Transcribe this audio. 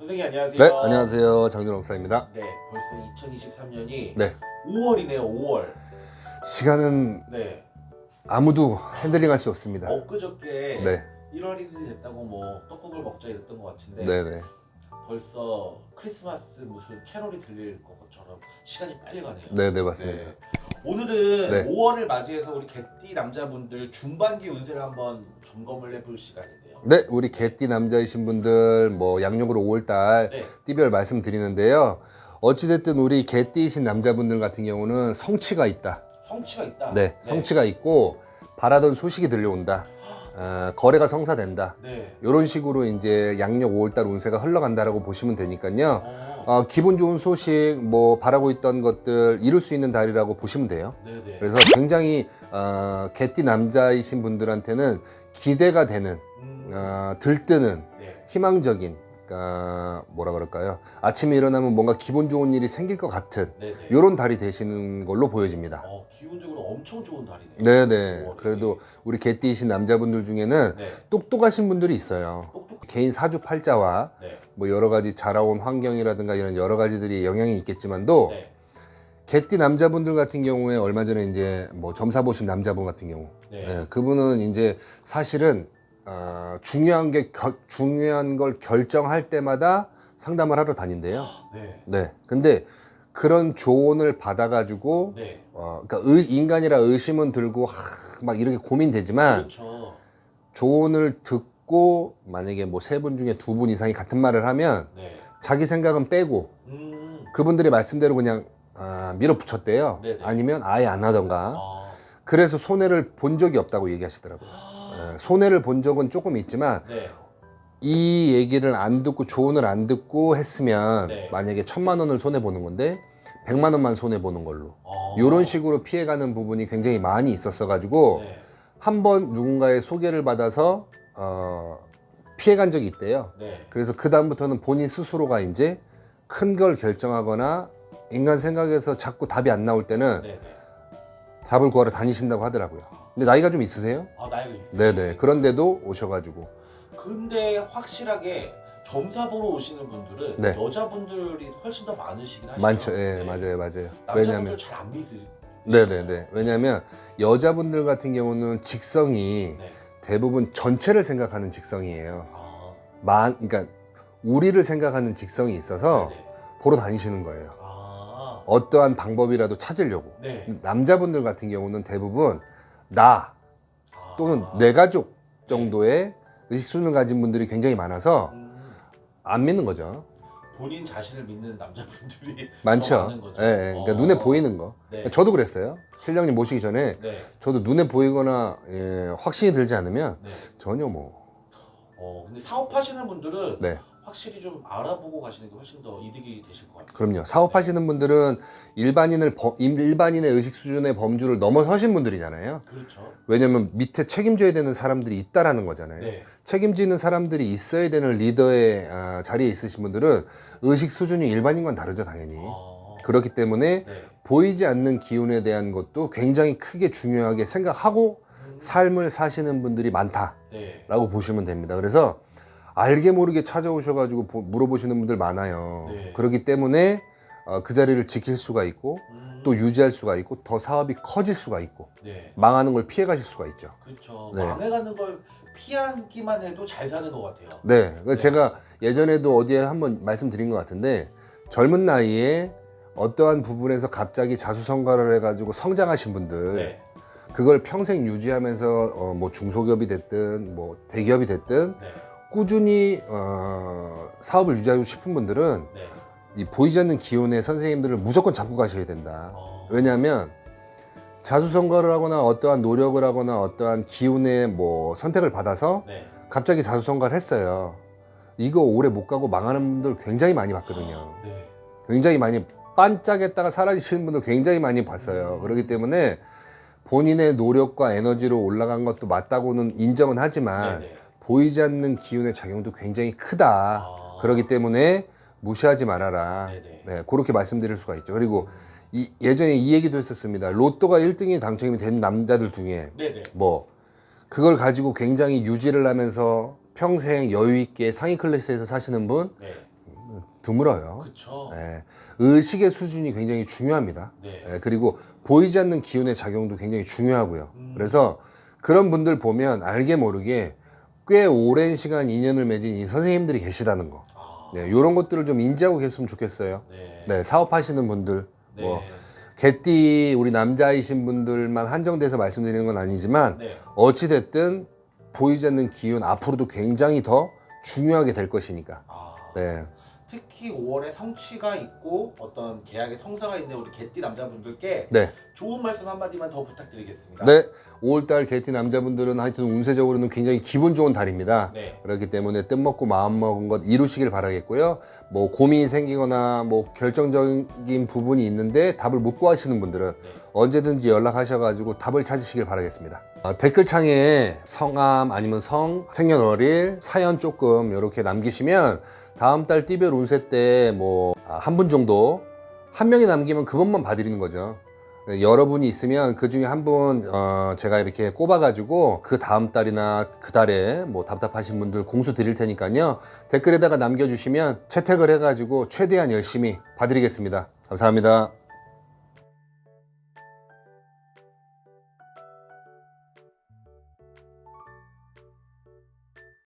선생님 안녕하세요. 네, 안녕하세요. 장준호 목사입니다. 네, 벌써 2023년이 네, 5월이네요. 5월. 시간은 네. 아무도 핸들링할 수 없습니다. 엊그저께 네, 1월 1일이 됐다고 뭐 떡국을 먹자 이랬던 것 같은데 네, 네. 벌써 크리스마스 무슨 캐롤이 들릴 것처럼 시간이 빨리 가네요. 네, 네, 맞습니다. 네. 오늘은 네. 5월을 맞이해서 우리 개띠 남자분들 중반기 운세를 한번 점검을 해볼 시간인데요. 네, 우리 개띠 남자이신 분들 뭐 양력으로 5월달 네. 띠별 말씀드리는데요. 어찌됐든 우리 개띠이신 남자분들 같은 경우는 성취가 있다. 성취가 있다. 네, 성취가 있고 바라던 소식이 들려온다. 거래가 성사된다. 네. 이런 식으로 이제 양력 5월달 운세가 흘러간다라고 보시면 되니까요. 기분 좋은 소식, 뭐 바라고 있던 것들 이룰 수 있는 달이라고 보시면 돼요. 네네. 그래서 굉장히 개띠 남자이신 분들한테는 기대가 되는, 들뜨는, 네. 희망적인, 뭐라 그럴까요? 아침에 일어나면 뭔가 기분 좋은 일이 생길 것 같은 네네. 이런 달이 되시는 걸로 보여집니다. 기본적으로 엄청 좋은 달이네요. 네네. 오, 그래도 우리 개띠이신 남자분들 중에는 네. 똑똑하신 분들이 있어요. 개인 사주팔자와 네. 뭐 여러 가지 자라온 환경이라든가 이런 여러 가지들이 영향이 있겠지만도 네. 개띠 남자분들 같은 경우에 얼마 전에 이제 뭐 점사 보신 남자분 같은 경우, 네. 그분은 이제 사실은 중요한 걸 결정할 때마다 상담을 하러 다닌대요. 네. 네. 근데 그런 조언을 받아가지고 네. 그러니까 인간이라 의심은 들고 막 이렇게 고민되지만 그렇죠. 조언을 듣고 만약에 뭐 세 분 중에 두 분 이상이 같은 말을 하면 네. 자기 생각은 빼고 그분들의 말씀대로 그냥 밀어붙였대요. 네네. 아니면 아예 안 하던가. 아, 그래서 손해를 본 적이 없다고 얘기하시더라고요. 손해를 본 적은 조금 있지만 네. 이 얘기를 안 듣고 조언을 안 듣고 했으면 네. 만약에 1,000만 원을 손해 보는 건데 100만 원만 손해 보는 걸로 아, 이런 식으로 피해가는 부분이 굉장히 많이 있었어 가지고 네. 한번 누군가의 소개를 받아서 피해간 적이 있대요. 네. 그래서 그 다음부터는 본인 스스로가 이제 큰 걸 결정하거나 인간 생각에서 자꾸 답이 안 나올 때는 네. 네. 답을 구하러 다니신다고 하더라고요. 근데 나이가 좀 있으세요? 나이가 있어요. 네네. 그런데도 오셔가지고 근데 확실하게 점사 보러 오시는 분들은 네. 여자분들이 훨씬 더 많으시긴 하시죠. 많죠. 예, 네. 맞아요. 남자분들 왜냐면 잘 안 믿으세요. 네네네. 왜냐면 여자분들 같은 경우는 직성이 네. 대부분 전체를 생각하는 직성이에요. 아, 그러니까 우리를 생각하는 직성이 있어서 네. 보러 다니시는 거예요. 아, 어떠한 방법이라도 찾으려고. 네. 남자분들 같은 경우는 대부분 나 또는 아, 내 가족 정도의 의식 수준을 가진 분들이 굉장히 많아서 안 믿는 거죠. 본인 자신을 믿는 남자분들이 더 많죠. 많은 거죠. 그러니까 눈에 보이는 거. 네. 저도 그랬어요. 신령님 모시기 전에 네. 저도 눈에 보이거나 확신이 들지 않으면 네. 전혀 뭐. 근데 사업하시는 분들은 네. 확실히 좀 알아보고 가시는 게 훨씬 더 이득이 되실 것 같아요. 그럼요. 사업하시는 분들은 일반인의 의식 수준의 범주를 넘어서신 분들이잖아요. 그렇죠. 왜냐면 밑에 책임져야 되는 사람들이 있다라는 거잖아요. 네. 책임지는 사람들이 있어야 되는 리더의 자리에 있으신 분들은 의식 수준이 일반인과는 다르죠, 당연히. 그렇기 때문에 네. 보이지 않는 기운에 대한 것도 굉장히 크게 중요하게 생각하고 삶을 사시는 분들이 많다라고 네. 보시면 됩니다. 그래서 알게 모르게 찾아오셔가지고 물어보시는 분들 많아요. 네. 그렇기 때문에 그 자리를 지킬 수가 있고 또 유지할 수가 있고 더 사업이 커질 수가 있고 네. 망하는 걸 피해 가실 수가 있죠. 그렇죠. 네. 망해가는 걸 피하기만 해도 잘 사는 것 같아요. 네, 제가 예전에도 어디에 한번 말씀드린 것 같은데 젊은 나이에 어떠한 부분에서 갑자기 자수성가를 해가지고 성장하신 분들 네. 그걸 평생 유지하면서 뭐 중소기업이 됐든 뭐 대기업이 됐든 네. 꾸준히 사업을 유지하고 싶은 분들은 네. 이 보이지 않는 기운의 선생님들을 무조건 잡고 가셔야 된다. 왜냐하면 자수성가를 하거나 어떠한 노력을 하거나 어떠한 기운의 뭐 선택을 받아서 네. 갑자기 자수성가를 했어요. 이거 오래 못 가고 망하는 분들 굉장히 많이 봤거든요. 네. 굉장히 많이 반짝했다가 사라지시는 분들 굉장히 많이 봤어요. 그렇기 때문에 본인의 노력과 에너지로 올라간 것도 맞다고는 인정은 하지만 네네. 보이지 않는 기운의 작용도 굉장히 크다. 그렇기 때문에 무시하지 말아라. 네네. 네, 그렇게 말씀드릴 수가 있죠. 그리고 예전에 이 얘기도 했었습니다. 로또가 1등이 당첨이 된 남자들 중에 네네. 뭐 그걸 가지고 굉장히 유지를 하면서 평생 여유 있게 상위 클래스에서 사시는 분 네. 드물어요. 그렇죠. 예, 의식의 수준이 굉장히 중요합니다. 네. 예, 그리고 보이지 않는 기운의 작용도 굉장히 중요하고요. 그래서 그런 분들 보면 알게 모르게 꽤 오랜 시간 인연을 맺은 이 선생님들이 계시다는 거. 아, 네, 이런 것들을 좀 인지하고 계셨으면 좋겠어요. 네. 네, 사업하시는 분들, 네. 뭐 개띠 우리 남자이신 분들만 한정돼서 말씀드리는 건 아니지만 네. 어찌 됐든 보이지 않는 기운 앞으로도 굉장히 더 중요하게 될 것이니까. 아, 네, 특히 5월에 성취가 있고 어떤 계약의 성사가 있는 우리 개띠 남자분들께 네, 좋은 말씀 한마디만 더 부탁드리겠습니다. 네. 5월달 개띠 남자분들은 하여튼 운세적으로는 굉장히 기분 좋은 달입니다. 네. 그렇기 때문에 뜻먹고 마음먹은 것 이루시길 바라겠고요. 뭐 고민이 생기거나 뭐 결정적인 부분이 있는데 답을 못 구하시는 분들은 네. 언제든지 연락하셔가지고 답을 찾으시길 바라겠습니다. 댓글창에 성함 아니면 성, 생년월일, 사연 조금 이렇게 남기시면 다음 달 띠별 운세 때 뭐 한 분 정도 한 명이 남기면 그것만 봐드리는 거죠. 여러분이 있으면 그 중에 한 분 제가 이렇게 꼽아가지고 그 다음 달이나 그 달에 뭐 답답하신 분들 공수 드릴 테니까요. 댓글에다가 남겨주시면 채택을 해가지고 최대한 열심히 봐드리겠습니다. 감사합니다.